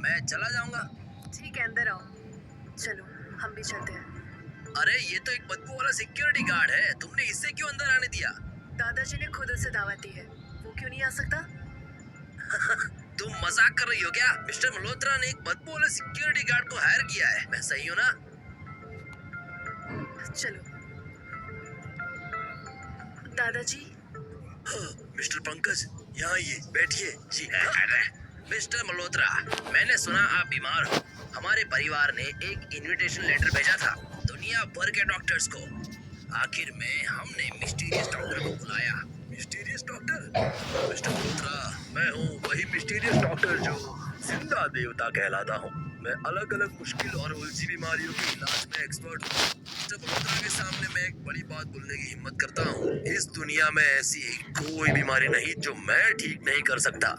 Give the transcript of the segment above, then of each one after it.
मैं चला जाऊंगा। ठीक है, अंदर आओ। चलो हम भी चलते हैं। अरे ये तो एक बदबू वाला सिक्योरिटी गार्ड है, तुमने इससे क्यों अंदर आने दिया? दादाजी ने खुद उसे दावत दी है, वो क्यों नहीं आ सकता? तुम मजाक कर रही हो क्या? मिस्टर मल्होत्रा ने एक बदबू वाले सिक्योरिटी गार्ड को हायर किया है, मैं सही हूँ ना? चलो। दादाजी। मिस्टर पंकज, यहाँ आइए, बैठिए। जी मिस्टर मल्होत्रा, मैंने सुना आप बीमार हो। हमारे परिवार ने एक इनविटेशन लेटर भेजा था दुनिया भर के डॉक्टर्स को। आखिर में हमने मिस्टीरियस डॉक्टर को बुलाया। Mysterious doctor? मिस्टर मल्होत्रा, मैं हूँ वही मिस्टीरियस डॉक्टर जो जिंदा देवता कहलाता हूँ। मैं अलग अलग मुश्किल और उलझी बीमारियों के इलाज में एक्सपर्ट हूँ। मिस्टर मल्होत्रा के सामने मैं एक बड़ी बात बोलने की हिम्मत करता हूँ। इस दुनिया में ऐसी कोई बीमारी नहीं जो मैं ठीक नहीं कर सकता।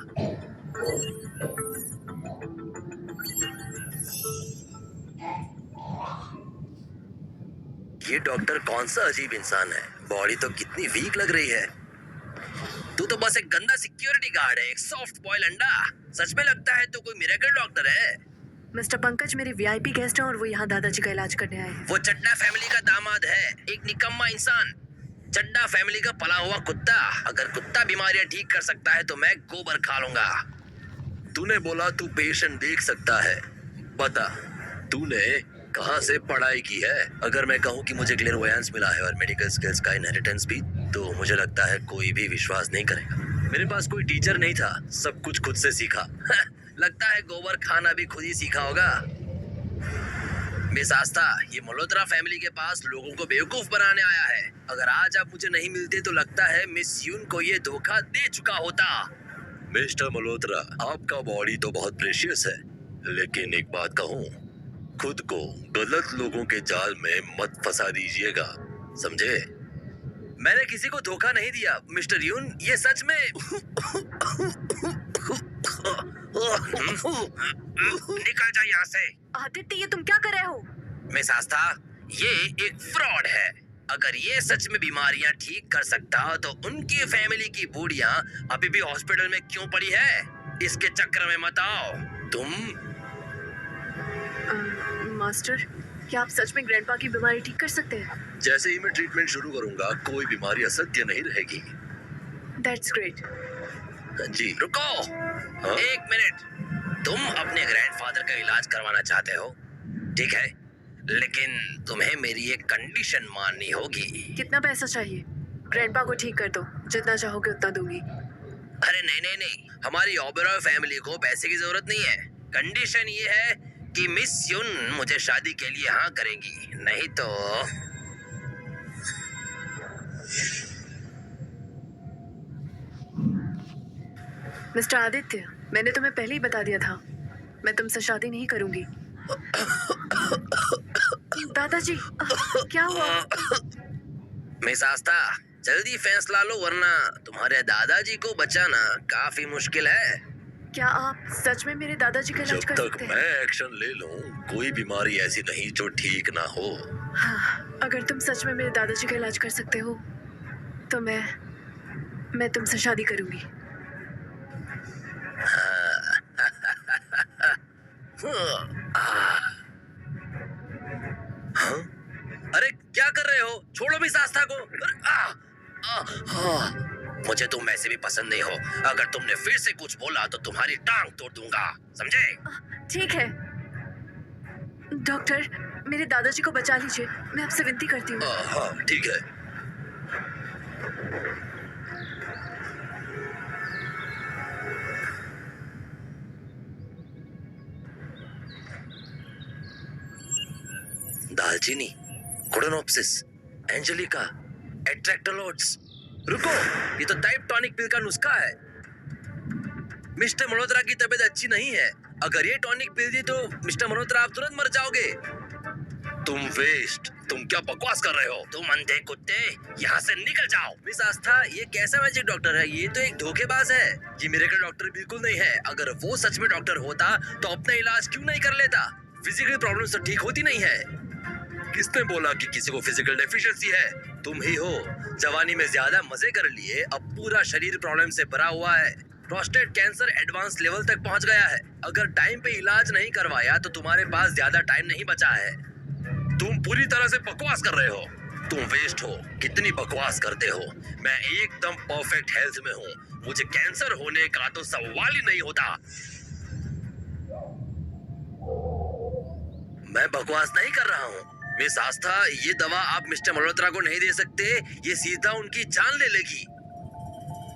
ये डॉक्टर कौन सा अजीब इंसान है? बॉडी तो कितनी वीक लग रही है। तू तो बस एक गंदा सिक्योरिटी गार्ड है, एक सॉफ्ट बॉयल अंडा। सच में लगता है तू कोई मिरेकल डॉक्टर है। मिस्टर पंकज मेरे वीआईपी गेस्ट हैं और वो यहाँ दादाजी का इलाज करने आए हैं। वो चड्डा फैमिली का दामाद है, एक निकम्मा इंसान। चड्डा फैमिली का पला हुआ कुत्ता। अगर कुत्ता बीमारियां ठीक कर सकता है तो मैं गोबर खा लूंगा। तूने बोला तू पेशेंट देख सकता है। बता, तूने कहाँ से पढ़ाई की है? अगर मैं कहूँ कि मुझे क्लेयरवॉयंस मिला है और मेडिकल स्किल्स का इनहेरिटेंस भी, तो मुझे लगता है कोई भी विश्वास नहीं करेगा। मेरे पास कोई टीचर नहीं था, सब कुछ खुद से सीखा। लगता है गोबर खाना भी खुद ही सीखा होगा। मिस आस्था, ये मल्होत्रा फैमिली के पास लोगों को बेवकूफ बनाने आया है। अगर आज आप मुझे नहीं मिलते तो लगता है मिस यून को ये धोखा दे चुका होता। मिस्टर मल्होत्रा, आपका बॉडी तो बहुत प्रेशियस है, लेकिन एक बात कहूँ, खुद को गलत लोगों के जाल में मत फंसा दीजिएगा, समझे? मैंने किसी को धोखा नहीं दिया मिस्टर यून, ये सच में। निकल जा यहाँ से। आदित्य, ये तुम क्या कर रहे हो? मिस आस्था, ये एक फ्रॉड है। अगर ये सच में बीमारियां ठीक कर सकता तो उनकी फैमिली की बूढ़ियां अभी भी हॉस्पिटल में क्यों पड़ी है? इसके चक्कर में मत आओ तुम। मास्टर, क्या आप सच में ग्रैंडपा की बीमारी ठीक कर सकते हैं? जैसे ही मैं ट्रीटमेंट शुरू करूंगा कोई बीमारी असत्य नहीं रहेगी। That's great. जी रुको। एक मिनट, तुम अपने ग्रैंडफादर का इलाज करवाना चाहते हो, ठीक है, लेकिन तुम्हें मेरी एक कंडीशन माननी होगी। कितना पैसा चाहिए? ग्रैंडपा को ठीक कर दो, जितना चाहोगे उतना दूंगी। अरे नहीं नहीं नहीं, हमारी ओबेरॉय फैमिली को पैसे की जरूरत नहीं है। कंडीशन ये है कि मिस युन मुझे शादी के लिए हाँ करेंगी, नहीं तो। मिस्टर आदित्य, मैंने तुम्हें पहले ही बता दिया था, मैं तुमसे शादी नहीं करूंगी। दादाजी, क्या हुआ? मिस आस्था, जल्दी फैसला लो वरना तुम्हारे दादाजी को बचाना काफी मुश्किल है। क्या आप सच में मेरे दादाजी का इलाज जब कर तक सकते मैं हैं? एक्शन ले लूं, कोई बीमारी ऐसी नहीं जो ठीक ना हो। हाँ, अगर तुम सच में मेरे दादाजी का इलाज कर सकते हो तो मैं तुमसे शादी करूंगी। हाँ? अरे क्या कर रहे हो? छोड़ो मिस आस्था को। मुझे तुम वैसे भी पसंद नहीं हो। अगर तुमने फिर से कुछ बोला तो तुम्हारी टांग तोड़ दूंगा, समझे? ठीक है डॉक्टर, मेरे दादाजी को बचा लीजिए, मैं आपसे विनती करती हूँ। हाँ ठीक है। दालचीनी, कोडोनोप्सिस, एंजेलिका, एट्रैक्टोलोड्स। रुको, ये तो टाइप टॉनिक पिल का नुस्खा है। मिस्टर मल्होत्रा की तबीयत अच्छी नहीं है, अगर ये टॉनिक पिल दी तो मिस्टर मल्होत्रा आप तुरंत मर जाओगे। तुम वेस्ट, तुम क्या बकवास कर रहे हो? तुम अंधे कुत्ते, यहाँ से निकल जाओ। मिस आस्था, ये कैसा मैजिक डॉक्टर है? ये तो एक धोखेबाज है। ये मिरेकल डॉक्टर बिल्कुल नहीं है। अगर वो सच में डॉक्टर होता तो अपना इलाज क्यों नहीं कर लेता? फिजिकल प्रॉब्लम तो ठीक होती नहीं है। किसने बोला कि किसी को फिजिकल डेफिशिएंसी है? तुम ही हो। जवानी में ज्यादा मजे कर लिए, अब पूरा शरीर प्रॉब्लम से भरा हुआ है। प्रोस्टेट कैंसर एडवांस लेवल तक पहुंच गया है। अगर टाइम पे इलाज नहीं करवाया तो तुम्हारे पास ज्यादा टाइम नहीं बचा है। तुम पूरी तरह से बकवास कर रहे हो। तुम वेस्ट हो। कितनी बकवास करते हो। मैं एकदम परफेक्ट हेल्थ में हूँ। मुझे कैंसर होने का तो सवाल ही नहीं होता। मैं बकवास नहीं कर रहा हूँ। मिस आस्था, ये दवा आप मिस्टर मल्होत्रा को नहीं दे सकते। ये सीधा उनकी जान ले लेगी।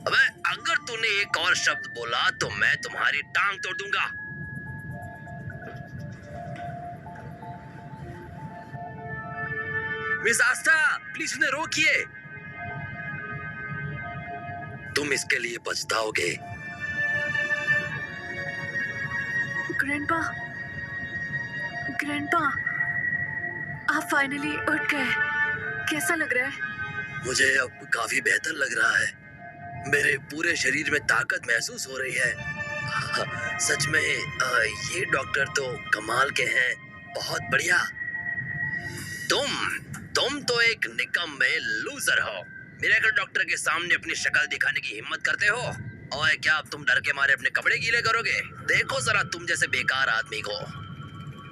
अबे, अगर तूने एक और शब्द बोला तो मैं तुम्हारी टांग तोड़ दूंगा। मिस आस्था, प्लीज उन्हें रोकिए। तुम इसके लिए पछताओगे। ग्रैंडपा, ग्रैंडपा, आप फाइनली उठ गए। कैसा लग रहा है? मुझे अब काफी बेहतर लग रहा है। मेरे पूरे शरीर में ताकत महसूस हो रही है। सच में ये डॉक्टर तो कमाल के हैं। बहुत बढ़िया। तुम तो एक निकम्मे लूजर हो। मिरेकल डॉक्टर के सामने अपनी शक्ल दिखाने की हिम्मत करते हो। और क्या अब तुम डर के मारे अपने कपड़े गीले करोगे? देखो जरा तुम जैसे बेकार आदमी को।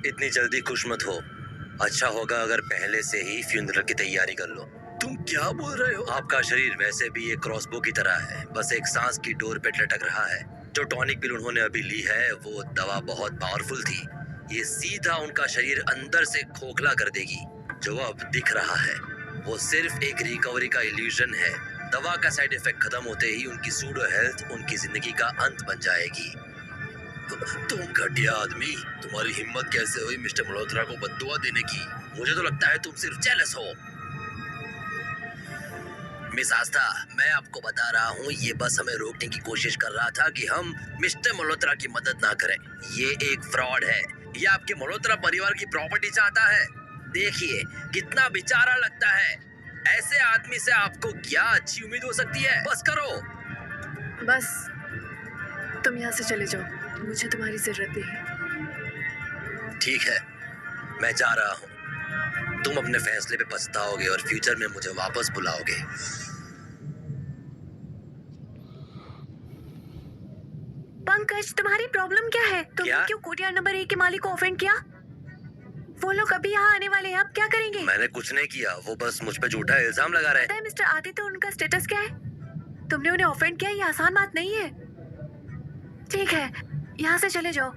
इतनी जल्दी खुश मत हो। अच्छा होगा अगर पहले से ही फ्यूनरल की तैयारी कर लो। तुम क्या बोल रहे हो? आपका शरीर वैसे भी एक क्रॉसबो की तरह है, बस एक सांस की डोर पे लटक रहा है। जो टॉनिक पिल उन्होंने अभी ली है वो दवा बहुत पावरफुल थी। ये सीधा उनका शरीर अंदर से खोखला कर देगी। जो अब दिख रहा है वो सिर्फ एक रिकवरी का इल्यूजन है। दवा का साइड इफेक्ट खत्म होते ही उनकी सूडो हेल्थ उनकी जिंदगी का अंत बन जाएगी। तुम घटिया आदमी, तुम्हारी हिम्मत कैसे हुई मिस्टर मल्होत्रा को बद्दुआ देने की? मुझे तो लगता है तुम सिर्फ जेलस हो। मिस आस्था, मैं आपको बता रहा हूँ, ये बस हमें रोकने की कोशिश कर रहा था कि हम मिस्टर मल्होत्रा की मदद ना करें। ये एक फ्रॉड है। ये आपके मल्होत्रा परिवार की प्रॉपर्टी चाहता है। देखिए कितना बेचारा लगता है। ऐसे आदमी से आपको क्या अच्छी उम्मीद हो सकती है? बस करो। बस, तुम यहाँ से चले जाओ। मुझे तुम्हारी जरूरत नहीं। ठीक है, मैं जा रहा हूँ। तुम अपने फैसले पे पछताओगे और फ्यूचर में मुझे वापस बुलाओगे। पंकज, तुम्हारी प्रॉब्लम क्या है? तुमने क्यों कोर्टयार्ड नंबर 1 के मालिक को ऑफेंड किया? वो लोग अभी यहाँ आने वाले हैं, अब क्या करेंगे? मैंने कुछ नहीं किया, वो बस मुझ पे झूठा इल्जाम लगा रहे पता है मिस्टर आदित्य उनका स्टेटस क्या है? तुमने उन्हें ऑफेंड किया, ये आसान बात नहीं है। ठीक है, यहाँ से चले जाओ।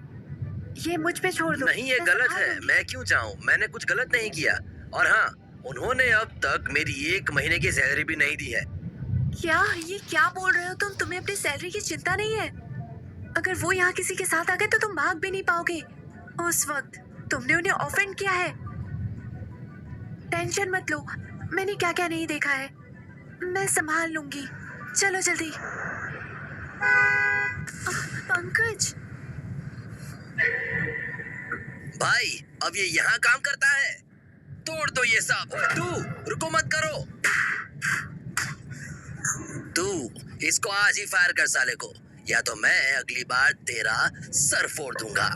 ये मुझ पे छोड़ दो। नहीं, ये गलत है। मैं क्यों जाऊँ? मैंने कुछ गलत नहीं किया। और हाँ, उन्होंने अब तक मेरी 1 महीने की सैलरी भी नहीं दी है। क्या? ये क्या बोल रहे हो तुम? तुम्हें अपनी सैलरी की चिंता नहीं है? अगर वो यहाँ किसी के साथ आ गए तो तुम भाग भी नहीं पाओगे। उस वक्त तुमने उन्हें ऑफेंड किया है। टेंशन मत लो, मैंने क्या क्या नहीं देखा है। मैं संभाल लूंगी। चलो जल्दी। पंकज भाई, अब ये यहाँ काम करता है। तोड़ दो ये सब। तू रुको मत करो। तू इसको आज ही फायर कर साले को, या तो मैं अगली बार तेरा सर फोड़ दूंगा।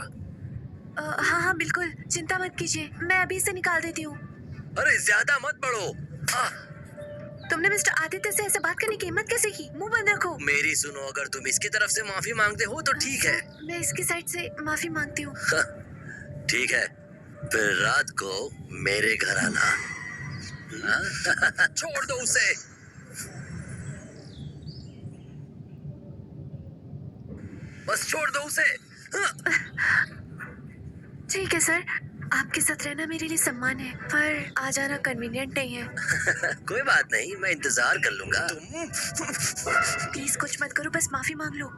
हाँ हाँ बिल्कुल, चिंता मत कीजिए, मैं अभी से निकाल देती हूँ। अरे ज्यादा मत बढ़ो। तुमने मिस्टर आदित्य से ऐसे बात करने की हिम्मत कैसे की? मुंह बंद रखो। मेरी सुनो, अगर तुम इसकी तरफ से माफी मांगते हो तो ठीक है। मैं इसकी साइड से माफी मांगती हूँ। ठीक है, फिर रात को मेरे घर आना। छोड़ दो उसे। बस छोड़ दो उसे। ठीक है सर, आपके साथ रहना मेरे लिए सम्मान है, पर आ जाना कन्वीनियंट नहीं है। कोई बात नहीं, मैं इंतजार कर लूंगा। प्लीज कुछ मत करो, बस माफी मांग लो।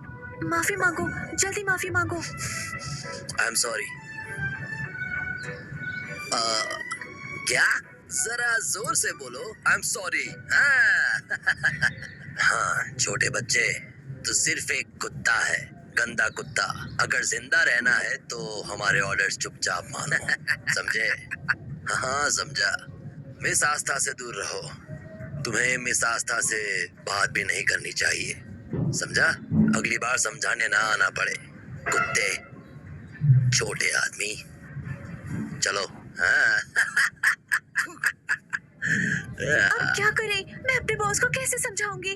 माफी मांगो, जल्दी माफी मांगो। I am sorry. क्या? जरा जोर से बोलो। I am sorry. हाँ छोटे बच्चे, तो सिर्फ एक कुत्ता है, गंदा कुत्ता। अगर जिंदा रहना है तो हमारे ऑर्डर्स चुपचाप मानो। समझे? हाँ समझा। मिस आस्था से दूर रहो। तुम्हें मिस आस्था से बात भी नहीं करनी चाहिए, समझा? अगली बार समझाने ना आना पड़े। कुत्ते, छोटे आदमी। चलो। हाँ। अब क्या करें? मैं अपने बॉस को कैसे समझाऊंगी?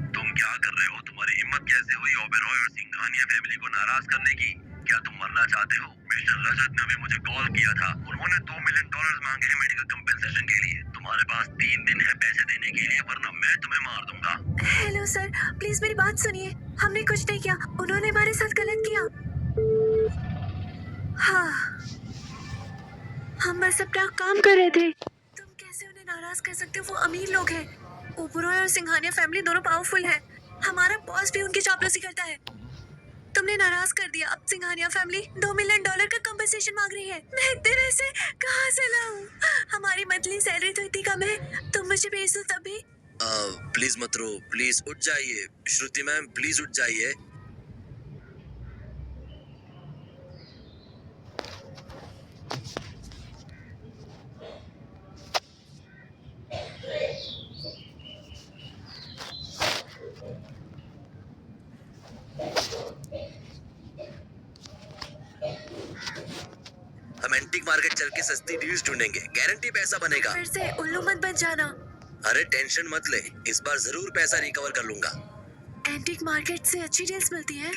तुम क्या कर रहे हो? तुम्हारी हिम्मत हिम्मत कैसे हुई ओबेरॉय और सिंघानिया फैमिली को नाराज करने की? क्या तुम मरना चाहते हो? मिस्टर रजत ने अभी मुझे कॉल किया था। उन्होंने $2 मिलियन मांगे हैं मेडिकल कंपेंसेशन के लिए। तुम्हारे पास 3 दिन है पैसे देने के लिए, वरना मैं तुम्हें मार दूंगा। हेलो सर, प्लीज मेरी बात सुनिए। हमने कुछ नहीं किया, उन्होंने हमारे साथ गलत किया। हाँ, हम बस अपना काम कर रहे थे। तुम कैसे उन्हें नाराज कर सकते हो? वो अमीर लोग हैं। ओबेरॉय और सिंघानिया फैमिली दोनों पावरफुल है। हमारा बॉस भी उनकी चापलूसी करता है। तुमने नाराज कर दिया। अब सिंघानिया फैमिली $2 मिलियन का कंपनसेशन मांग रही है। मैं इतने पैसे कहाँ से लाऊं? हमारी मंथली सैलरी तो इतनी कम है। तुम मुझे भेज दो तभी। प्लीज मत रो, प्लीज उठ जाइए। श्रुति मैम, प्लीज उठ जाइए। हम एंटीक मार्केट चल के सस्ती डील्स ढूंढेंगे, गारंटी पैसा बनेगा। फिर से उल्लू मत बन जाना। अरे टेंशन मत ले, इस बार जरूर पैसा रिकवर कर लूंगा। एंटीक मार्केट से अच्छी डील्स मिलती हैं।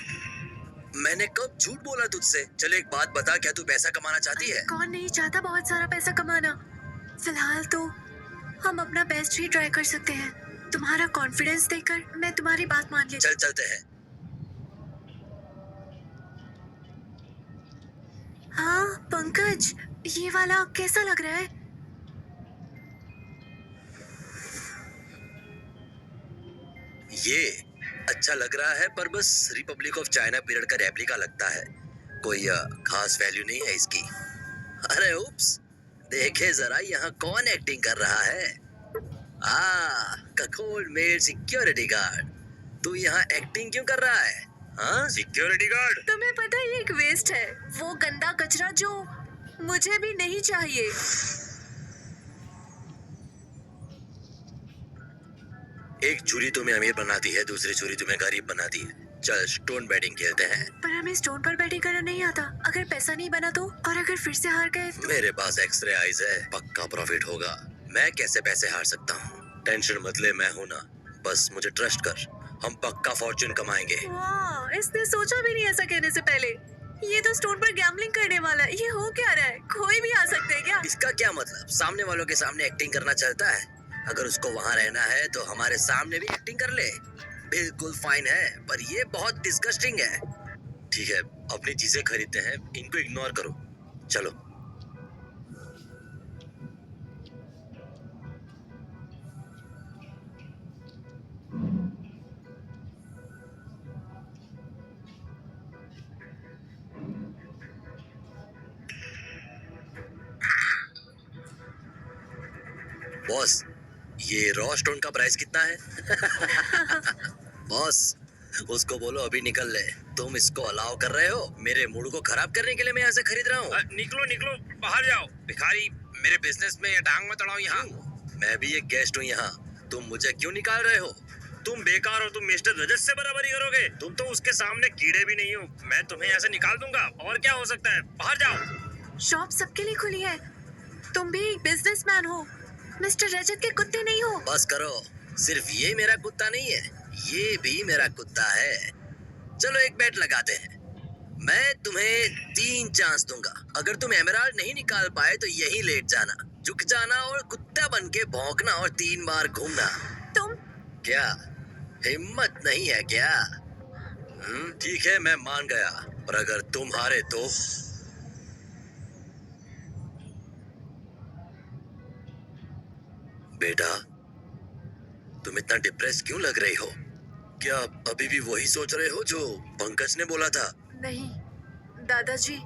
मैंने कब झूठ बोला तुझसे? चल एक बात बता, क्या तू पैसा कमाना चाहती है? कौन नहीं चाहता बहुत सारा पैसा कमाना? फिलहाल तो हम अपना बेस्ट ही ट्राई कर सकते हैं। तुम्हारा कॉन्फिडेंस देखकर मैं तुम्हारी बात मान लेती। चल चलते हैं। हाँ पंकज, ये वाला कैसा लग रहा है? ये अच्छा लग रहा है, पर बस रिपब्लिक ऑफ चाइना पीरियड का रेप्लिका लगता है। कोई खास वैल्यू नहीं है इसकी। अरे उप्स, देखे जरा यहाँ कौन एक्टिंग कर रहा है। ककोल्ड मेड सिक्योरिटी गार्ड। तू यहाँ एक्टिंग क्यों कर रहा है? हाँ, सिक्योरिटी गार्ड। तुम्हें पता है ये एक वेस्ट है, वो गंदा कचरा जो मुझे भी नहीं चाहिए। एक चोरी तुम्हें अमीर बनाती है, दूसरी चोरी तुम्हें गरीब बनाती है। चल स्टोन बैटिंग खेलते हैं। पर हमें स्टोन पर बैटिंग करना नहीं आता। अगर पैसा नहीं बना तो? और अगर फिर से हार गए तो? मेरे पास एक्सरे आइज है, पक्का प्रॉफिट होगा। मैं कैसे पैसे हार सकता हूँ? टेंशन मत ले, मैं हूँ ना। बस मुझे ट्रस्ट कर, हम पक्का फॉर्चून कमाएंगे। वाह, इसने सोचा भी नहीं ऐसा कहने से पहले। ये तो स्टोन पर गैम्बलिंग करने वाला है। ये हो क्या रहा है? कोई भी आ सकता है क्या? इसका क्या मतलब? सामने वालों के सामने एक्टिंग करना चलता है। अगर उसको वहाँ रहना है तो हमारे सामने भी एक्टिंग कर ले। बिल्कुल फाइन है, पर ये बहुत डिस्गस्टिंग है। ठीक है, अपनी चीजें खरीदते हैं, इनको इग्नोर करो। चलो। बॉस, ये रॉ स्टोन का प्राइस कितना है? बॉस, उसको बोलो अभी निकल ले। तुम इसको अलाउ कर रहे हो? मेरे मूड को खराब करने के लिए मैं यहाँ से खरीद रहा हूँ। निकलो निकलो, बाहर जाओ। भिखारी, मेरे बिजनेस में टांग मत अड़ाओ यहाँ। मैं भी एक गेस्ट हूँ यहाँ, तुम मुझे क्यों निकाल रहे हो? तुम बेकार हो, तुम मिस्टर रजत से बराबरी करोगे? तुम तो उसके सामने कीड़े भी नहीं हो। मैं तुम्हें यहाँ से निकाल दूंगा, और क्या हो सकता है। बाहर जाओ। शॉप सबके लिए खुली है। तुम भी एक बिजनेसमैन हो, मिस्टर रजत के कुत्ते नहीं हो। बस करो, सिर्फ ये मेरा कुत्ता नहीं है, ये भी मेरा कुत्ता है। चलो एक बेट लगाते हैं। मैं तुम्हें 3 चांस दूंगा। अगर तुम एमराल्ड नहीं निकाल पाए तो यहीं लेट जाना, झुक जाना और कुत्ता बन के भौंकना और 3 बार घूमना। तुम क्या हिम्मत नहीं है क्या? ठीक है, मैं मान गया, पर अगर तुम हारे तो? बेटा, तुम इतना डिप्रेस क्यों लग रही हो? क्या अभी भी वही सोच रहे हो जो पंकज ने बोला था? नहीं दादाजी,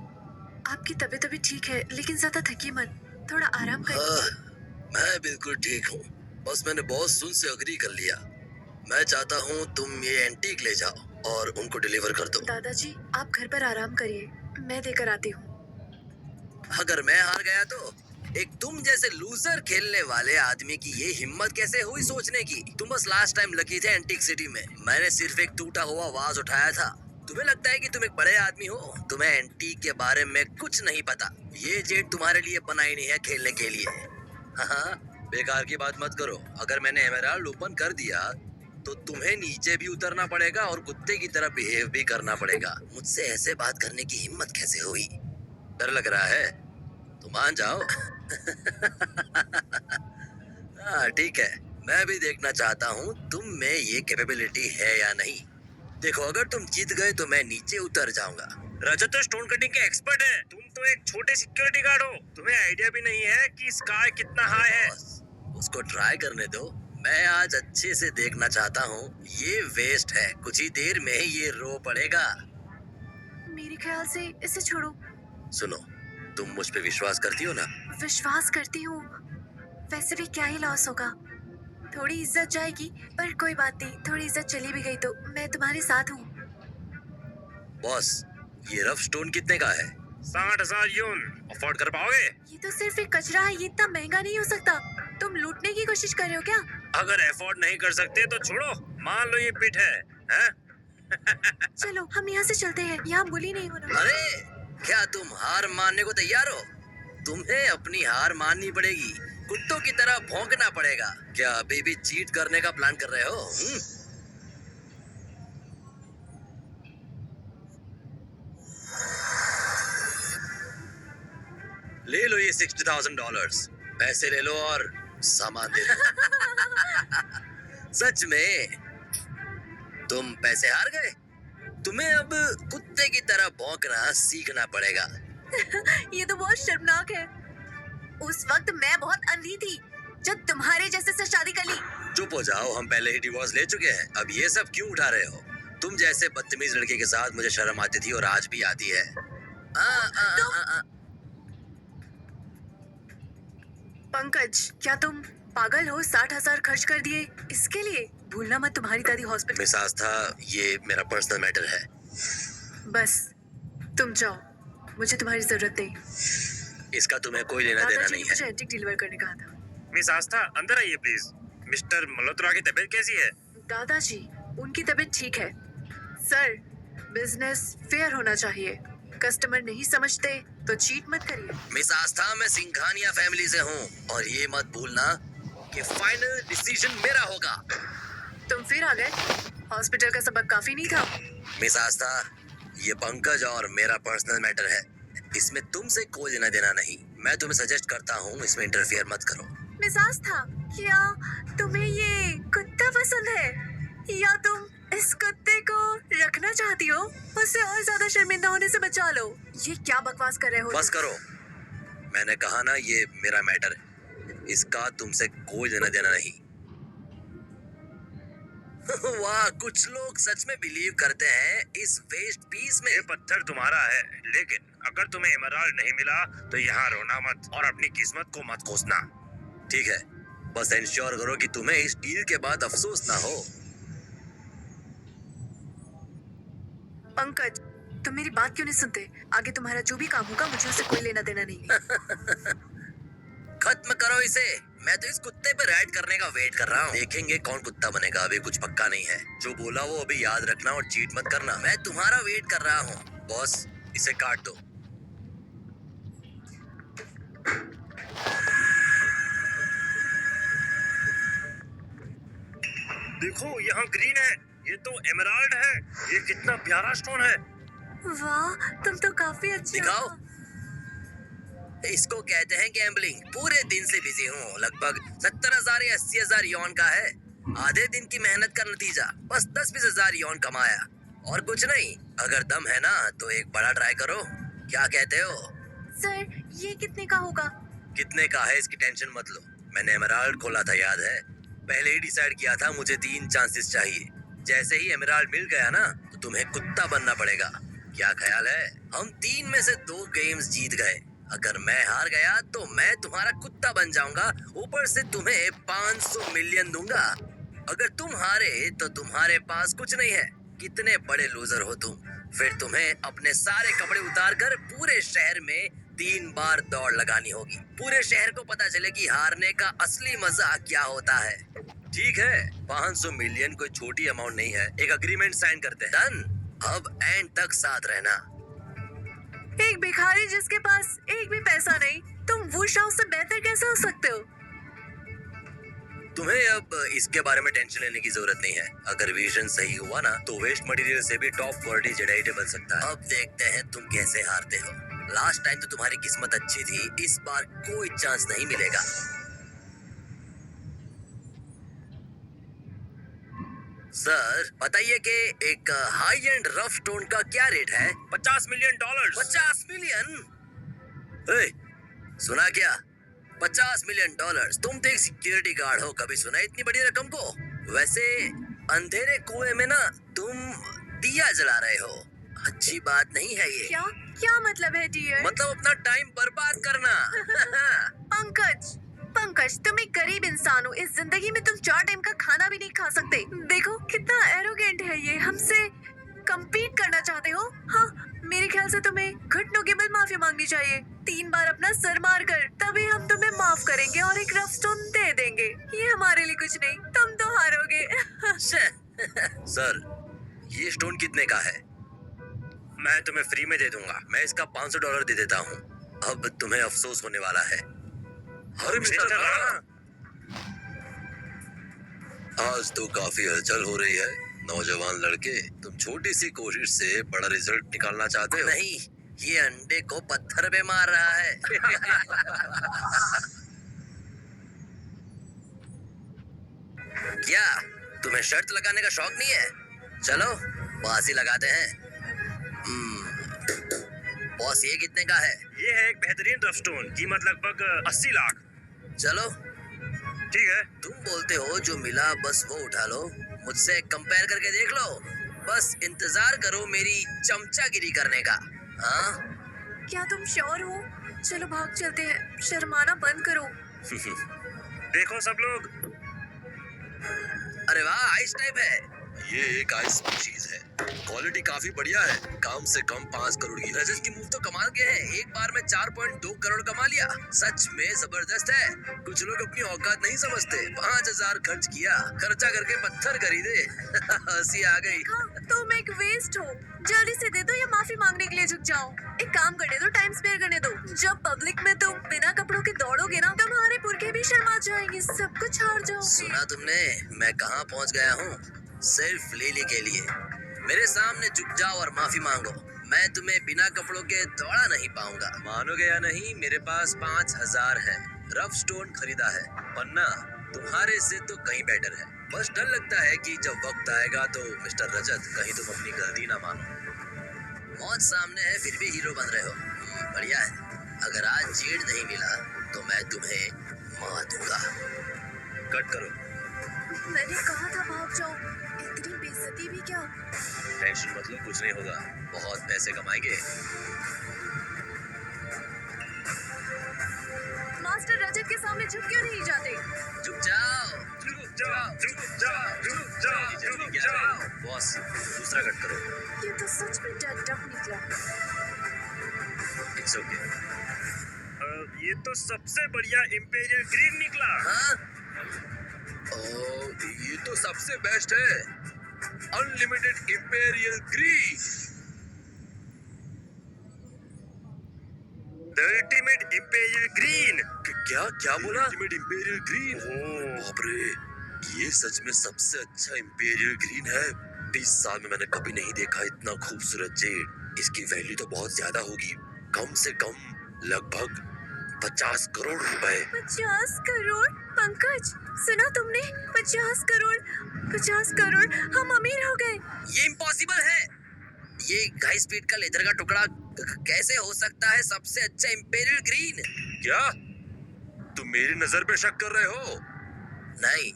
आपकी तबीयत अभी ठीक है, लेकिन ज्यादा थकी मत, थोड़ा आराम करिए। मैं बिल्कुल ठीक हूँ, बस मैंने बॉस सुन से अग्री कर लिया। मैं चाहता हूँ तुम ये एंटीक ले जाओ और उनको डिलीवर कर दो। दादाजी, आप घर पर आराम करिए, मैं देकर आती हूँ। अगर मैं हार गया तो? एक तुम जैसे लूजर खेलने वाले आदमी की ये हिम्मत कैसे हुई सोचने की? तुम बस लास्ट टाइम लकी थे एंटीक सिटी में। मैंने सिर्फ एक टूटा हुआ वाज उठाया था। तुम्हें लगता है कि तुम एक बड़े आदमी हो? तुम्हें एंटीक के बारे में कुछ नहीं पता। ये जेट तुम्हारे लिए बनाई नहीं है खेलने के लिए। हाँ, बेकार की बात मत करो। अगर मैंने एमराल्ड ओपन कर दिया तो तुम्हें नीचे भी उतरना पड़ेगा और कुत्ते की तरह बिहेव भी करना पड़ेगा। मुझसे ऐसे बात करने की हिम्मत कैसे हुई? डर लग रहा है तो मान जाओ। हाँ ठीक है, मैं भी देखना चाहता हूँ तुम में ये कैपेबिलिटी है या नहीं। देखो, अगर तुम जीत गए तो मैं नीचे उतर जाऊंगा। रजत तो स्टोन कटिंग के एक्सपर्ट है, तुम तो एक छोटे सिक्योरिटी गार्ड हो। तुम्हें आइडिया भी नहीं है कि स्काई कितना हाई है। उसको ट्राई करने दो। मैं आज अच्छे से देखना चाहता हूँ। ये वेस्ट है, कुछ ही देर में ये रो पड़ेगा। मेरे ख्याल से इसे छोड़ो। सुनो, तुम मुझ पे विश्वास करती हो ना? विश्वास करती हूँ, वैसे भी क्या ही लॉस होगा। थोड़ी इज्जत जाएगी, पर कोई बात नहीं, थोड़ी इज्जत चली भी गई तो मैं तुम्हारे साथ हूँ। बॉस, ये रफ स्टोन कितने का है? 60,000 यून। अफोर्ड कर पाओगे? ये तो सिर्फ एक कचरा है, ये इतना महंगा नहीं हो सकता। तुम लूटने की कोशिश कर रहे हो क्या? अगर अफोर्ड नहीं कर सकते तो छोड़ो, मान लो ये पिट है, हैं? चलो हम यहाँ से चलते हैं, यहाँ बुली नहीं होना। अरे, क्या तुम हार मानने को तैयार हो? तुम्हें अपनी हार माननी पड़ेगी, कुत्तों की तरह भौंकना पड़ेगा। क्या अभी भी चीट करने का प्लान कर रहे हो? ले लो ये $60,000। पैसे ले लो और सामान दे दो। सच में तुम पैसे हार गए? तुम्हें अब कुत्ते की तरह भौंकना सीखना पड़ेगा। ये तो बहुत शर्मनाक है। उस वक्त मैं बहुत अंधी थी जब तुम्हारे जैसे से शादी कर ली। चुप हो जाओ, हम पहले ही डिवोर्स ले चुके हैं। अब ये सब क्यों उठा रहे हो? तुम जैसे बदतमीज लड़के के साथ मुझे शर्म आती थी और आज भी आती है। पंकज, क्या तुम पागल हो? 60,000 खर्च कर दिए इसके लिए? भूलना मत, तुम्हारी दादी हॉस्पिटल। मिस आस्था, ये मेरा पर्सनल मैटर है। बस तुम जाओ, मुझे तुम्हारी जरूरत नहीं। इसका तुम्हें कोई लेना देना दादाजी नहीं ने है। मुझे एंटीक डिलीवर करने कहा था। मिस आस्था, अंदर आइए प्लीज। मिस्टर मल्होत्रा की तबीयत कैसी है? दादाजी, उनकी तबीयत ठीक है। सर, बिजनेस फेयर होना चाहिए। कस्टमर नहीं समझते तो चीट मत करिए। मिस आस्था, मैं सिंघानिया फैमिली से हूँ और ये मत भूलना कि फाइनल डिसीजन मेरा होगा। तुम फिर आ गए? हॉस्पिटल का सबक काफी नहीं था? मिस आस्था, ये पंकज और मेरा पर्सनल मैटर है, इसमें तुमसे कोई लेना देना नहीं। मैं तुम्हें सजेस्ट करता हूँ इसमें इंटरफियर मत करो। मिस आस्था, क्या तुम्हें ये कुत्ता पसंद है या तुम इस कुत्ते को रखना चाहती हो? उससे और ज्यादा शर्मिंदा होने से बचा लो। ये क्या बकवास कर रहे हो? बस करो, मैंने कहा ना ये मेरा मैटर है, इसका तुमसे कोई लेना देना नहीं। वाह, कुछ लोग सच में बिलीव करते हैं इस वेस्ट पीस में। ये पत्थर तुम्हारा है, लेकिन अगर तुम्हें एमराल्ड नहीं मिला तो यहाँ रोना मत और अपनी किस्मत को मत कोसना। ठीक है, बस इंश्योर करो कि तुम्हें इस डील के बाद अफसोस ना हो। पंकज, तुम मेरी बात क्यों नहीं सुनते? आगे तुम्हारा जो भी काम होगा मुझे उससे कोई लेना देना नहीं है। खत्म करो इसे। मैं तो इस कुत्ते पे राइड करने का वेट कर रहा हूँ। देखेंगे कौन कुत्ता बनेगा, अभी कुछ पक्का नहीं है। जो बोला वो अभी याद रखना और चीट मत करना। मैं तुम्हारा वेट कर रहा हूँ। बॉस, इसे काट दो। देखो, यहाँ ग्रीन है, ये तो एमराल्ड है। ये कितना प्यारा स्टोन है। वाह, तुम तो काफी अच्छे दिखाओ। हो। इसको कहते हैं गैम्बलिंग। पूरे दिन से बिजी हूँ, लगभग 70,000 या 80,000 यौन का है। आधे दिन की मेहनत का नतीजा, बस 10-20 हजार यौन कमाया और कुछ नहीं। अगर दम है ना तो एक बड़ा ट्राई करो, क्या कहते हो? सर, ये कितने का होगा? कितने का है इसकी टेंशन मत लो। मैंने एमराल्ड खोला था, याद है? पहले ही डिसाइड किया था मुझे 3 चांसेस चाहिए। जैसे ही एमराल्ड मिल गया ना तो तुम्हें कुत्ता बनना पड़ेगा। क्या ख्याल है? हम 3 में से 2 गेम्स जीत गए। अगर मैं हार गया तो मैं तुम्हारा कुत्ता बन जाऊंगा, ऊपर से तुम्हें 500 मिलियन दूंगा। अगर तुम हारे तो तुम्हारे पास कुछ नहीं है। कितने बड़े लूजर हो तुम। फिर तुम्हें अपने सारे कपड़े उतार कर पूरे शहर में 3 बार दौड़ लगानी होगी। पूरे शहर को पता चले कि हारने का असली मजा क्या होता है। ठीक है, 500 मिलियन कोई छोटी अमाउंट नहीं है। एक अग्रीमेंट साइन करते हैं। डन। अब एंड तक साथ रहना। एक भिखारी जिसके पास एक भी पैसा नहीं, तुम वुश हाउस से बेहतर कैसे हो सकते हो? तुम्हें अब इसके बारे में टेंशन लेने की जरूरत नहीं है। अगर विजन सही हुआ ना तो वेस्ट मटेरियल से भी टॉप क्वालिटी जेडाइट बन सकता है। अब देखते हैं तुम कैसे हारते हो। लास्ट टाइम तो तुम्हारी किस्मत अच्छी थी, इस बार कोई चांस नहीं मिलेगा। सर बताइए कि एक हाई एंड रफ स्टोन का क्या रेट है? $50 मिलियन। 50 मिलियन? ए, सुना क्या? $50 मिलियन। तुम तो एक सिक्योरिटी गार्ड हो, कभी सुना इतनी बड़ी रकम को? वैसे अंधेरे कुएं में ना तुम दिया जला रहे हो, अच्छी बात नहीं है ये। क्या क्या मतलब है डियर? मतलब अपना टाइम बर्बाद करना। पंकज तुम एक गरीब इंसान हो। इस जिंदगी में तुम 4 टाइम का खाना भी नहीं खा सकते। देखो कितना एरोगेंट है ये, हमसे compete करना चाहते हो? हाँ, मेरे ख्याल से तुम्हें घुटनों के बल माफी मांगनी चाहिए। 3 बार अपना सर मार कर, तभी हम तुम्हें माफ करेंगे और एक रफ स्टोन दे देंगे। ये हमारे लिए कुछ नहीं, तुम तो हारोगे। सर ये स्टोन कितने का है? मैं तुम्हें फ्री में दे दूंगा। मैं इसका $500 दे देता हूँ। अब तुम्हें अफसोस होने वाला है। अरे मिस्टर राणा, आज तो काफी हलचल हो रही है। नौजवान लड़के, तुम छोटी सी कोशिश से बड़ा रिजल्ट निकालना चाहते हो? नहीं, ये अंडे को पत्थर पे मार रहा है। क्या तुम्हें शर्त लगाने का शौक नहीं है? चलो बाजी लगाते हैं। बॉस ये कितने का है? ये है एक बेहतरीन रफ स्टोन, कीमत लगभग 80 लाख। चलो ठीक है। तुम बोलते हो जो मिला बस वो उठा लो, मुझसे कंपेयर करके देख लो। बस इंतजार करो मेरी चमचागिरी करने का। हाँ? क्या तुम श्योर हो? चलो भाग चलते हैं, शर्माना बंद करो। देखो सब लोग, अरे वाह, आइस टाइप है। ये एक आइस स्पीशीज है, क्वालिटी काफी बढ़िया है। कम से कम 5 करोड़ की। रजत की मूव तो कमाल के हैं, एक बार में 4.2 करोड़ कमा लिया। सच में जबरदस्त है। कुछ लोग अपनी औकात नहीं समझते। 5000 खर्च किया, खर्चा करके पत्थर खरीदे। हंसी आ गई। हाँ, तुम एक वेस्ट हो। जल्दी से दे दो या माफी मांगने के लिए झुक जाओ। एक काम करने दो, टाइम स्पेयर करने दो। जब पब्लिक में तुम बिना कपड़ों के दौड़ोगे ना, तुम्हारे पुरखे भी शर्मा जाएंगे, सब कुछ हार जाओगे। सुना तुमने मैं कहाँ पहुँच गया हूँ? सिर्फ लिली के लिए। मेरे सामने झुक जाओ और माफी मांगो। मैं तुम्हें बिना कपड़ों के दौड़ा नहीं पाऊंगा। मानोगे या नहीं, मेरे पास 5000 है। रफ स्टोन खरीदा है, वरना तुम्हारे से तो कहीं बेटर है। बस डर लगता है कि जब वक्त आएगा तो मिस्टर रजत कहीं तुम अपनी गलती ना मानो। मौत सामने है फिर भी हीरो बन रहे हो। बढ़िया है। अगर आज जेड नहीं मिला तो मैं तुम्हें मार दूंगा। कट करो। मैंने कहा था भाग जाओ, इतनी बेइज्जती भी क्या? टेंशन मत लो, कुछ नहीं होगा। बहुत पैसे कमाएंगे। मास्टर रजत के सामने झुक क्यों नहीं जाते? झुक जाओ। झुक जाओ, झुक जाओ, झुक जाओ, झुक जाओ। बॉस दूसरा कट करो। ये तो सच में डब निकला। It's okay. ये तो सबसे बढ़िया इंपीरियल ग्रीन निकला। हाँ? ओ, ये तो सबसे बेस्ट है। Unlimited imperial green. The ultimate imperial green. क्या क्या बोला? Ultimate imperial green. ओह। बाप रे, ये सच में सबसे अच्छा इंपीरियल ग्रीन है। 20 साल में मैंने कभी नहीं देखा इतना खूबसूरत जेड। इसकी वैल्यू तो बहुत ज्यादा होगी, कम से कम लगभग 50 करोड़ रुपए। 50 करोड़? पंकज सुना तुमने? 50 करोड़! 50 करोड़! हम अमीर हो गए। ये इम्पॉसिबल है। ये 2.5 फीट का लेदर का टुकड़ा कैसे हो सकता है सबसे अच्छा इंपीरियल ग्रीन? क्या तुम मेरी नजर पे शक कर रहे हो? नहीं,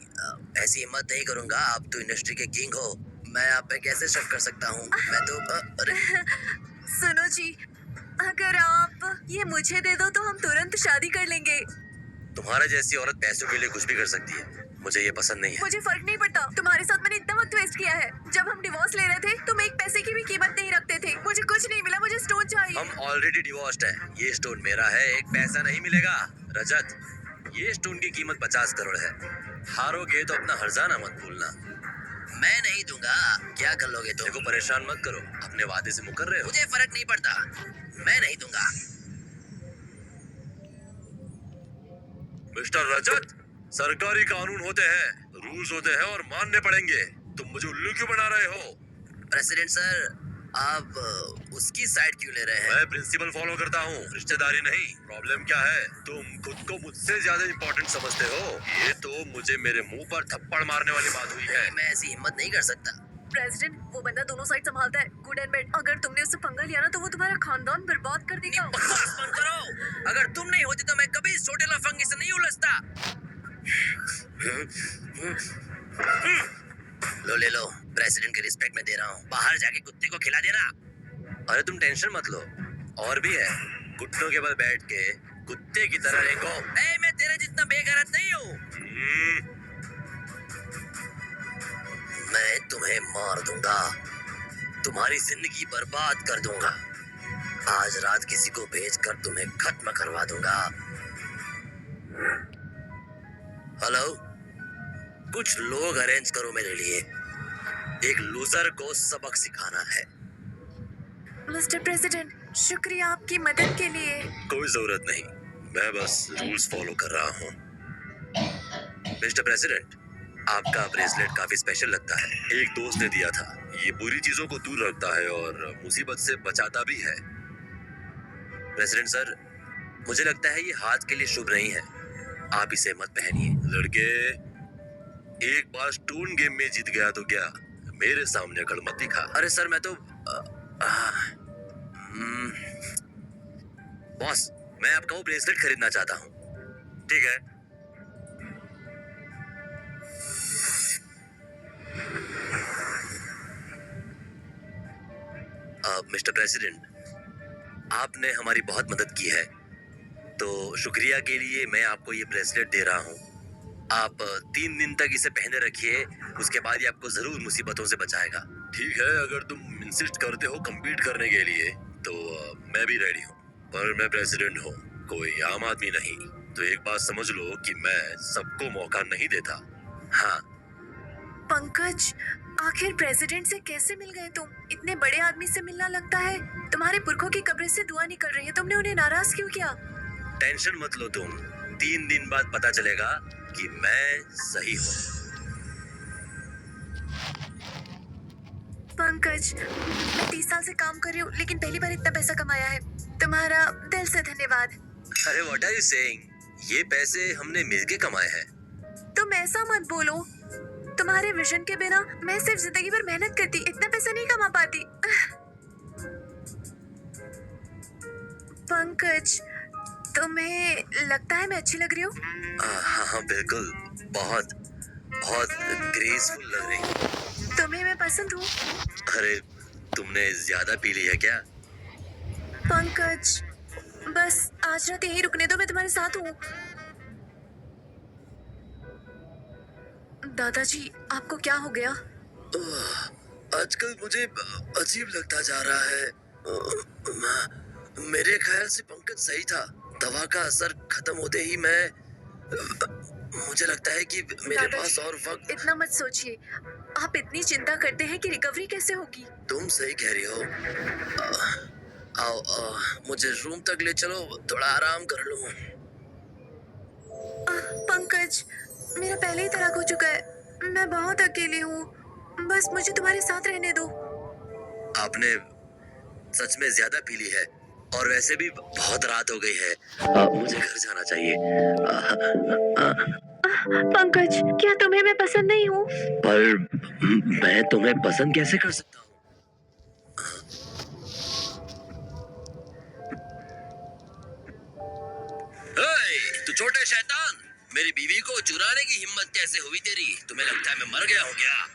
ऐसी हिम्मत नहीं करूंगा। आप तो इंडस्ट्री के किंग हो, मैं आप पे कैसे शक कर सकता हूँ? मैं तो अरे सुनो जी, अगर आप ये मुझे दे दो तो हम तुरंत शादी कर लेंगे। तुम्हारे जैसी औरत पैसों के लिए कुछ भी कर सकती है, मुझे ये पसंद नहीं है। मुझे फर्क नहीं पड़ता, तुम्हारे साथ मैंने इतना वक्त वेस्ट किया है। जब हम डिवोर्स ले रहे थे तुम एक पैसे की भी कीमत नहीं रखते थे। मुझे कुछ नहीं मिला, मुझे स्टोन चाहिए। हम ऑलरेडी डिवोर्स्ड हैं। ये स्टोन मेरा है, एक पैसा नहीं मिलेगा। रजत, ये स्टोन की कीमत 50 करोड़ है। हारोगे तो अपना हर्जाना मत भूलना। मैं नहीं दूंगा। क्या कर लोगे तुम? देखो परेशान मत करो, अपने वादे से मुकर रहे हो। मुझे फर्क नहीं पड़ता, मैं नहीं दूंगा। मिस्टर रजत, सरकारी कानून होते हैं, रूल्स होते हैं और मानने पड़ेंगे। तुम मुझे उल्लू क्यों बना रहे हो? प्रेसिडेंट सर, आप उसकी साइड क्यों ले रहे हैं? मैं प्रिंसिपल फॉलो करता हूँ, रिश्तेदारी नहीं। प्रॉब्लम क्या है? तुम खुद को मुझसे ज्यादा इम्पोर्टेंट समझते हो। ये तो मुझे मेरे मुंह पर थप्पड़ मारने वाली बात हुई है। मैं ऐसी हिम्मत नहीं कर सकता। प्रेसिडेंट, वो बंदा दोनों साइड संभालता है, गुड एंड बैड। अगर तुमने उससे पंगा लिया ना तो वो तुम्हारा खानदान बर्बाद कर देगा। बकवास बंद करो। अगर तुम नहीं होती तो मैं कभी इस छोटे लफंगे से नहीं उलझता। लो ले लो, प्रेसिडेंट की रिस्पेक्ट में दे रहा हूँ। बाहर जाके कुत्ते को खिला देना। अरे तुम टेंशन मत लो, और भी है। घुटनों के बल बैठ के कुत्ते की तरह रेंगो। मैं तेरे जितना बेगैरत नहीं हूँ। मैं तुम्हें मार दूंगा, तुम्हारी जिंदगी बर्बाद कर दूंगा। आज रात किसी को भेजकर तुम्हें खत्म करवा दूंगा। हेलो, कुछ लोग अरेंज करो मेरे लिए। एक लूजर को सबक सिखाना है। मिस्टर प्रेसिडेंट, शुक्रिया आपकी मदद के लिए। कोई जरूरत नहीं, मैं बस रूल्स फॉलो कर रहा हूँ। मिस्टर प्रेसिडेंट, आपका ब्रेसलेट काफी स्पेशल लगता है। एक दोस्त ने दिया था। ये बुरी चीजों को दूर रखता है और मुसीबत से बचाता भी है। प्रेसिडेंट सर, मुझे लगता है ये हाथ के लिए शुभ नहीं है। आप इसे मत पहनिए। लड़के, एक बार स्टोन गेम में जीत गया तो क्या, मेरे सामने अकड़ मत दिखा। अरे सर, मैं तो बॉस, मैं आपका वो ब्रेसलेट खरीदना चाहता हूँ। ठीक है। मिस्टर प्रेसिडेंट, आपने हमारी बहुत मदद की है, तो शुक्रिया के लिए मैं आपको ये ब्रेसलेट दे रहा हूँ। आप 3 दिन तक इसे पहने रखिए, उसके बाद ये आपको जरूर मुसीबतों से बचाएगा। ठीक है, अगर तुम इंसिस्ट करते हो कम्पीट करने के लिए तो मैं भी रेडी हूँ। पर मैं प्रेसिडेंट हूँ, कोई आम आदमी नहीं। तो एक बात समझ लो कि मैं सबको मौका नहीं देता। हाँ। पंकज, आखिर प्रेसिडेंट से कैसे मिल गए तुम? इतने बड़े आदमी से मिलना लगता है तुम्हारे पुरखों की कब्र से दुआ निकल रही है। तुमने उन्हें नाराज क्यों किया? टेंशन मत लो तुम, 3 दिन बाद पता चलेगा कि मैं सही हूँ। पंकज, मैं 30 साल से काम कर रही हूँ, लेकिन पहली बार इतना पैसा कमाया है। तुम्हारा दिल से धन्यवाद। अरे व्हाट आर यू सेइंग? ये पैसे हमने मिलके कमाए हैं। तुम ऐसा मत बोलो। तुम्हारे विजन के बिना मैं सिर्फ जिंदगी भर मेहनत करती, इतना पैसा नहीं कमा पाती। पंकज, तुम्हें लगता है मैं अच्छी लग रही हूँ? हाँ हाँ बिल्कुल, बहुत बहुत ग्रेसफुल लग रही है। तुम्हें मैं पसंद हूँ। अरे तुमने ज्यादा पी ली है क्या? पंकज, बस आज रात यहीं रुकने दो, मैं तुम्हारे साथ हूँ। दादाजी, आपको क्या हो गया? आजकल मुझे अजीब लगता जा रहा है। मेरे ख्याल से पंकज सही था। दवा का असर खत्म होते ही मुझे लगता है कि मेरे पास और वक्त। इतना मत सोचिए। आप इतनी चिंता करते हैं कि रिकवरी कैसे होगी। तुम सही कह रही हो। आओ, मुझे रूम तक ले चलो, थोड़ा आराम कर लूं। पंकज, मेरा पहले ही तलाक हो चुका है। मैं बहुत अकेली हूँ, बस मुझे तुम्हारे साथ रहने दो। आपने सच में ज्यादा पी ली है, और वैसे भी बहुत रात हो गई है। मुझे घर जाना चाहिए। पंकज, क्या तुम्हें मैं पसंद नहीं हूँ? पर मैं तुम्हें पसंद कैसे कर सकता हूँ? तू छोटे शैतान, मेरी बीवी को चुराने की हिम्मत कैसे हुई तेरी? तुम्हें लगता है मैं मर गया हूँ क्या?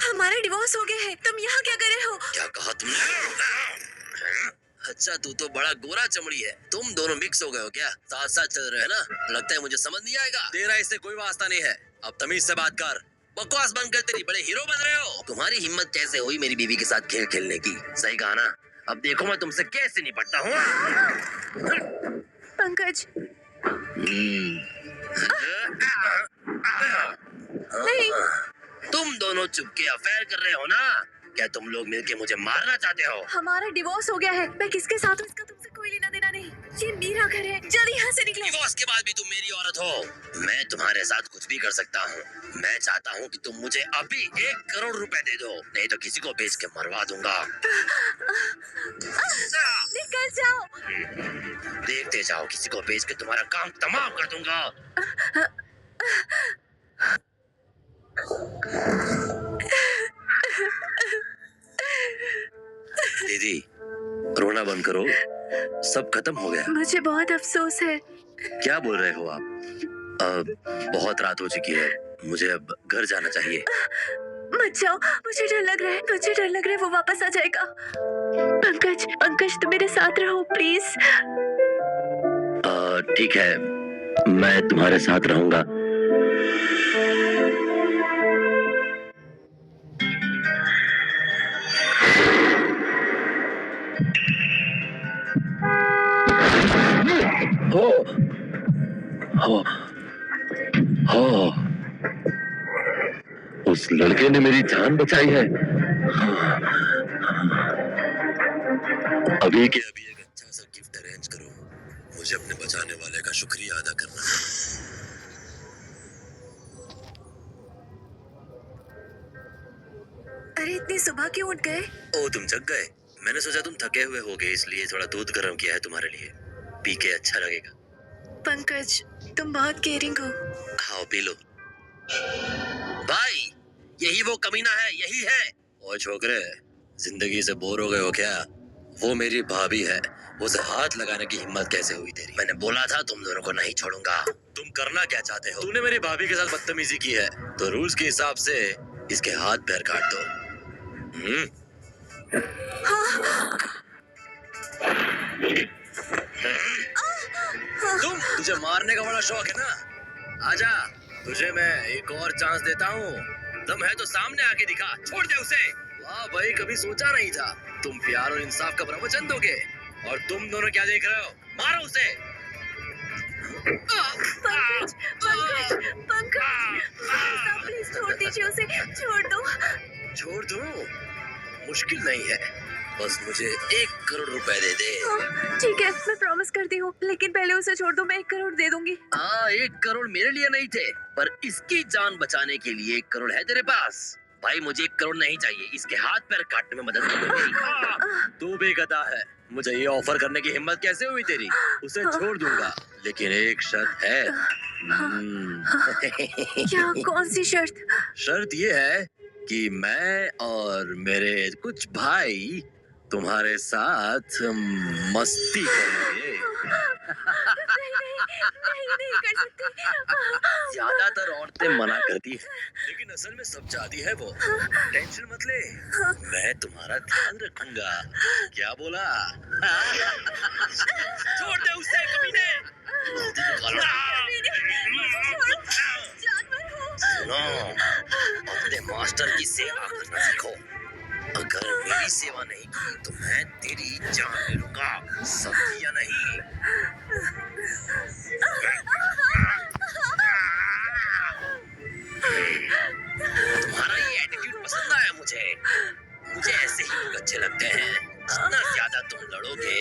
हमारे डिवोर्स हो गए हैं, तुम यहाँ क्या कर रहे हो? क्या कहा तुमने? अच्छा, तू तो बड़ा गोरा चमड़ी है। तुम दोनों मिक्स हो गए हो क्या? साथ साथ चल रहे हैं ना? लगता है मुझे समझ नहीं आएगा। तेरा इससे कोई वास्ता नहीं है। अब तमीज से बात कर। बकवास बंद कर, तेरी बड़े हीरो बन रहे हो। तुम्हारी हिम्मत कैसे हुई मेरी बीवी के साथ खेल खेलने की? सही कहा ना? अब देखो मैं तुमसे कैसे निपटता हूँ। पंकज, नहीं। तुम दोनों चुपके अफेयर कर रहे हो ना? क्या तुम लोग मिलके मुझे मारना चाहते हो? हमारा डिवोर्स हो गया है। मैं किसके साथ हूँ इसका तुमसे कोई लेना देना नहीं। ये मेरा घर है, जल्दी यहाँ से निकलो। डिवोर्स के बाद भी तुम मेरी औरत हो। मैं तुम्हारे साथ कुछ भी कर सकता हूँ। मैं चाहता हूँ कि तुम मुझे अभी 1 करोड़ रुपए दे दो, नहीं तो किसी को बेच के मरवा दूंगा। निकल जाओ। देखते जाओ, किसी को बेच के तुम्हारा काम तमाम कर दूंगा। दीदी, रोना बंद करो, सब खत्म हो गया। मुझे बहुत अफसोस है। क्या बोल रहे हो आप? बहुत रात हो चुकी है, मुझे अब घर जाना चाहिए। मत जाओ, मुझे डर लग रहा है, मुझे डर लग रहा है वो वापस आ जाएगा। पंकज, पंकज तुम मेरे साथ रहो प्लीज। ठीक है, मैं तुम्हारे साथ रहूंगा। हो हो हो, उस लड़के ने मेरी जान बचाई है। अभी के अभी एक अच्छा सा गिफ्ट अरेंज करो, मुझे अपने बचाने वाले का शुक्रिया अदा करना है। अरे इतनी सुबह क्यों उठ गए? ओ, तुम जग गए? मैंने सोचा तुम थके हुए होगे, इसलिए थोड़ा दूध गर्म किया है तुम्हारे लिए, पी के अच्छा लगेगा। पंकज तुम बहुत केयरिंग हो। आओ पी लो। भाई, यही वो कमीना है, यही है। ओ छोकरे, जिंदगी से बोर हो गए हो क्या? वो मेरी भाभी है, उसे हाथ लगाने की हिम्मत कैसे हुई तेरी? मैंने बोला था तुम दोनों को नहीं छोड़ूंगा। तुम करना क्या चाहते हो? तूने मेरी भाभी के साथ बदतमीजी की है, तो रूल्स के हिसाब से इसके हाथ पैर काट दो। तुझे मारने का बड़ा शौक है ना? आजा, तुझे मैं एक और चांस देता हूँ। दम है तो सामने आके दिखा, छोड़ दे उसे। वाह भाई, कभी सोचा नहीं था तुम प्यार और इंसाफ का प्रवचन दोगे। और तुम दोनों क्या देख रहे हो? मारो उसे। पंकज, पंकज, पंकज, प्लीज छोड़ दीजिए उसे, छोड़ दो। छोड़ दूं? मुश्किल नहीं है, बस मुझे 1 करोड़ रुपए दे दे। ठीक है, मैं प्रॉमिस करती हूँ, लेकिन पहले उसे छोड़ दो, मैं 1 करोड़ दे दूंगी। 1 करोड़ मेरे लिए नहीं थे, पर इसकी जान बचाने के लिए 1 करोड़ है तेरे पास। भाई, मुझे 1 करोड़ नहीं चाहिए, इसके हाथ पैर काटने में मदद कर मेरी। तू भी गधा है, मुझे ये ऑफर करने की हिम्मत कैसे हुई तेरी? उसे छोड़ दूंगा, लेकिन एक शर्त है। क्या, कौन सी शर्त? शर्त ये है कि मैं और मेरे कुछ भाई तुम्हारे साथ मस्ती करेंगे। नहीं कर सकती। ज्यादातर औरतें मना करती है, लेकिन असल में सब चाहती है वो। टेंशन मत ले, मैं तुम्हारा ध्यान रखूंगा। क्या बोला? छोड़ दे उसे, कमीने। सुनो, अपने मास्टर की सेवा करना सीखो। अगर मेरी सेवा नहीं की तो मैं तेरी जान ले लूंगा, समझी या नहीं? तुम्हारा ये एटीट्यूड पसंद आया मुझे। मुझे ऐसे ही लोग अच्छे लगते हैं। जितना ज्यादा तुम लड़ोगे,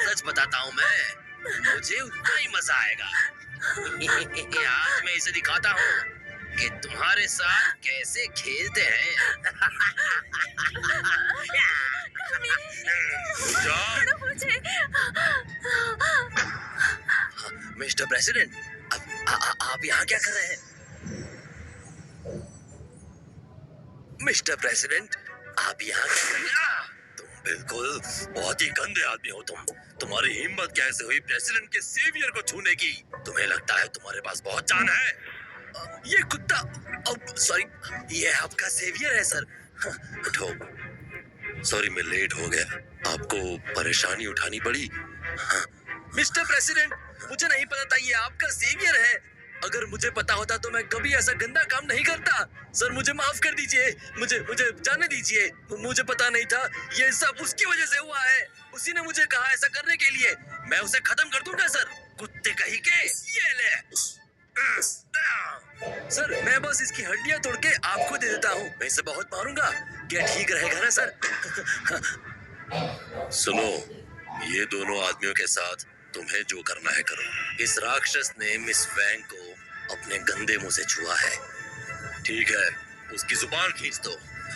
सच बताता हूँ मैं, मुझे उतना ही मजा आएगा। आज मैं इसे दिखाता हूँ कि तुम्हारे साथ कैसे खेलते हैं। मिस्टर प्रेसिडेंट, आप यहाँ क्या कर रहे हैं? मिस्टर प्रेसिडेंट, आप यहाँ क्या कर रहे हैं? तुम बिल्कुल बहुत ही गंदे आदमी हो। तुम्हारी हिम्मत कैसे हुई प्रेसिडेंट के सेवियर को छूने की? तुम्हें लगता है तुम्हारे पास बहुत जान है? ये कुत्ता, सॉरी, ये आपका सेवियर है सर। उठो। सॉरी, मैं लेट हो गया, आपको परेशानी उठानी पड़ी। मिस्टर प्रेसिडेंट, मुझे नहीं पता था ये आपका सेवियर है। अगर मुझे पता होता तो मैं कभी ऐसा गंदा काम नहीं करता। सर, मुझे माफ कर दीजिए, मुझे जाने दीजिए। मुझे पता नहीं था, ये सब उसकी वजह से हुआ है। उसी ने मुझे कहा ऐसा करने के लिए। मैं उसे खत्म कर दूंगा सर, कुत्ते कहीं के। ये ले सर, मैं बस इसकी हड्डियां तोड़ के आपको दे देता हूँ। मैं इसे बहुत मारूंगा, क्या ठीक रहेगा ना सर? सुनो, ये दोनों आदमियों के साथ तुम्हें जो करना है करो। इस राक्षस ने मिस वैंग को अपने गंदे मुंह से छुआ है। ठीक है, उसकी जुबान खींच दो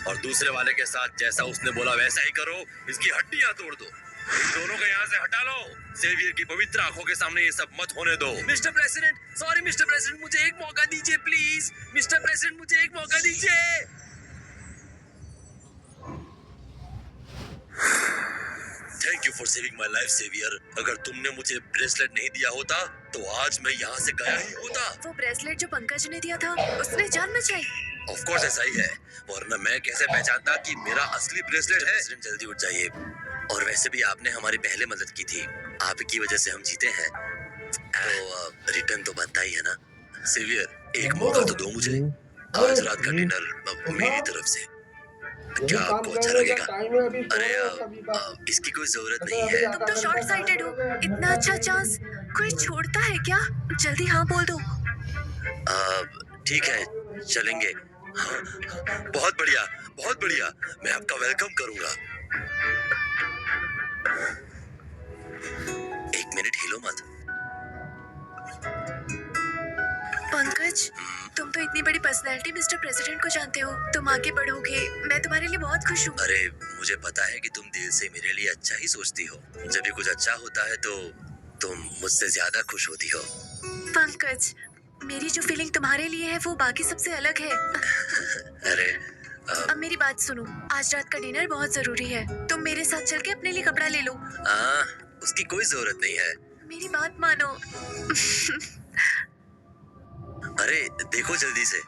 और दूसरे वाले के साथ जैसा उसने बोला वैसा ही करो। इसकी हड्डियां तोड़ दो। इन दोनों को यहाँ से हटा लो। सेवियर की पवित्र आंखों के सामने ये सब मत होने दो। Mister president, sorry mister president, मुझे एक मौका दीजिए प्लीज। मिस्टर प्रेसिडेंट, मुझे एक मौका दीजिए। Thank you for saving my life saviour. अगर तुमने मुझे ब्रेसलेट नहीं दिया होता तो आज मैं यहाँ से गया ही होता। वो ब्रेसलेट जो पंकज ने दिया था, उसने जान बचाई। ऑफ कोर्स ऐसा ही है, वरना मैं कैसे पहचानता कि मेरा असली ब्रेसलेट है। प्रेसिडेंट जल्दी उठ जाइए। और वैसे भी आपने हमारी पहले मदद की थी, आपकी वजह से हम जीते हैं, तो रिटर्न तो बनता ही है ना। सेवियर, एक मौका तो दो मुझे। आज रात का डिनर मेरी तरफ से। क्या आपको अच्छा लगेगा? अरे इसकी कोई जरूरत नहीं है। तुम तो शॉर्ट साइटेड हो। इतना अच्छा चांस कोई छोड़ता है क्या? जल्दी हाँ बोल दो। ठीक है, चलेंगे। हाँ, बहुत बढ़िया, बहुत बढ़िया। मैं आपका वेलकम करूंगा। एक मिनट हिलो मत। पंकज, तुम तो इतनी बड़ी पर्सनैलिटी मिस्टर प्रेसिडेंट को जानते हो। तुम आगे बढ़ोगे, मैं तुम्हारे लिए बहुत खुश हूँ। अरे मुझे पता है कि तुम दिल से मेरे लिए अच्छा ही सोचती हो। जब भी कुछ अच्छा होता है तो तुम मुझसे ज्यादा खुश होती हो। पंकज, मेरी जो फीलिंग तुम्हारे लिए है वो बाकी सबसे अलग है। अरे अब मेरी बात सुनो, आज रात का डिनर बहुत जरूरी है। तुम मेरे साथ चल के अपने लिए कपड़ा ले लो। उसकी कोई जरूरत नहीं है। मेरी बात मानो। अरे देखो जल्दी से,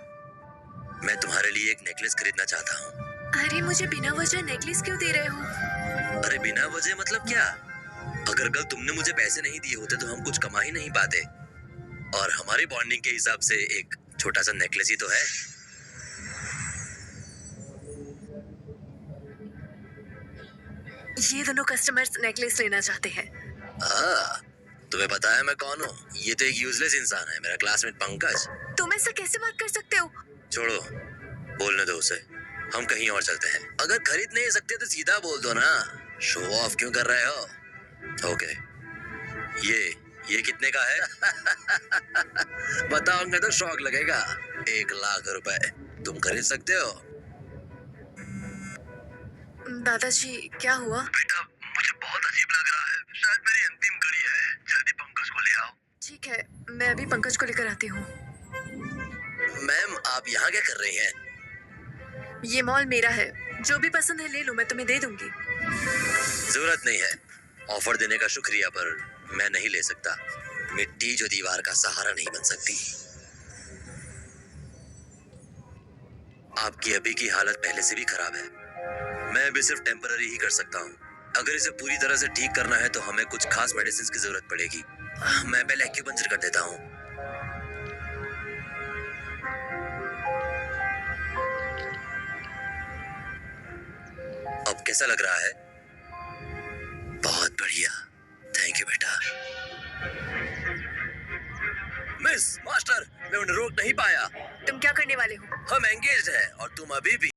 मैं तुम्हारे लिए एक नेकलेस खरीदना चाहता हूँ। अरे मुझे बिना वजह नेकलेस क्यों दे रहे हो? अरे बिना वजह मतलब क्या? अगर कल तुमने मुझे पैसे नहीं दिए होते तो हम कुछ कमा ही नहीं पाते। और हमारी बॉन्डिंग के हिसाब से एक छोटा सा नेकलेस ही तो है। ये दोनों कस्टमर्स नेकलेस लेना चाहते हैं। तुम्हें पता है मैं कौन हूँ? ये तो एक यूजलेस इंसान है, मेरा क्लासमेट पंकज। तुम ऐसा कैसे बात कर सकते हो? छोड़ो, बोलने दो उसे। हम कहीं और चलते हैं। अगर खरीद नहीं सकते तो सीधा बोल दो ना। शो ऑफ क्यों कर रहे हो? ओके, ये कितने का है? बताओगे तो शौक लगेगा। 1 लाख रुपए तुम खरीद सकते हो? दादाजी, क्या हुआ? बेटा, मुझे बहुत अजीब लग रहा है। शायद मेरी अंतिम घड़ी है। जल्दी पंकज को ले आओ। ठीक है, मैं अभी पंकज को लेकर आती हूँ। मैम, आप यहाँ क्या कर रही हैं? ये मॉल मेरा है, जो भी पसंद है ले लो, मैं तुम्हें दे दूंगी। जरूरत नहीं है। ऑफर देने का शुक्रिया, पर मैं नहीं ले सकता। मिट्टी जो दीवार का सहारा नहीं बन सकती। आपकी अभी की हालत पहले से भी खराब है। मैं अभी सिर्फ टेम्पररी ही कर सकता हूँ। अगर इसे पूरी तरह से ठीक करना है तो हमें कुछ खास मेडिसिन की जरूरत पड़ेगी। मैं पहले एक्यूपंक्चर कर देता हूँ। अब कैसा लग रहा है? बहुत बढ़िया, थैंक यू बेटा। मिस मास्टर, मैं उन्हें रोक नहीं पाया। तुम क्या करने वाले हो? हम एंगेज्ड हैं और तुम अभी भी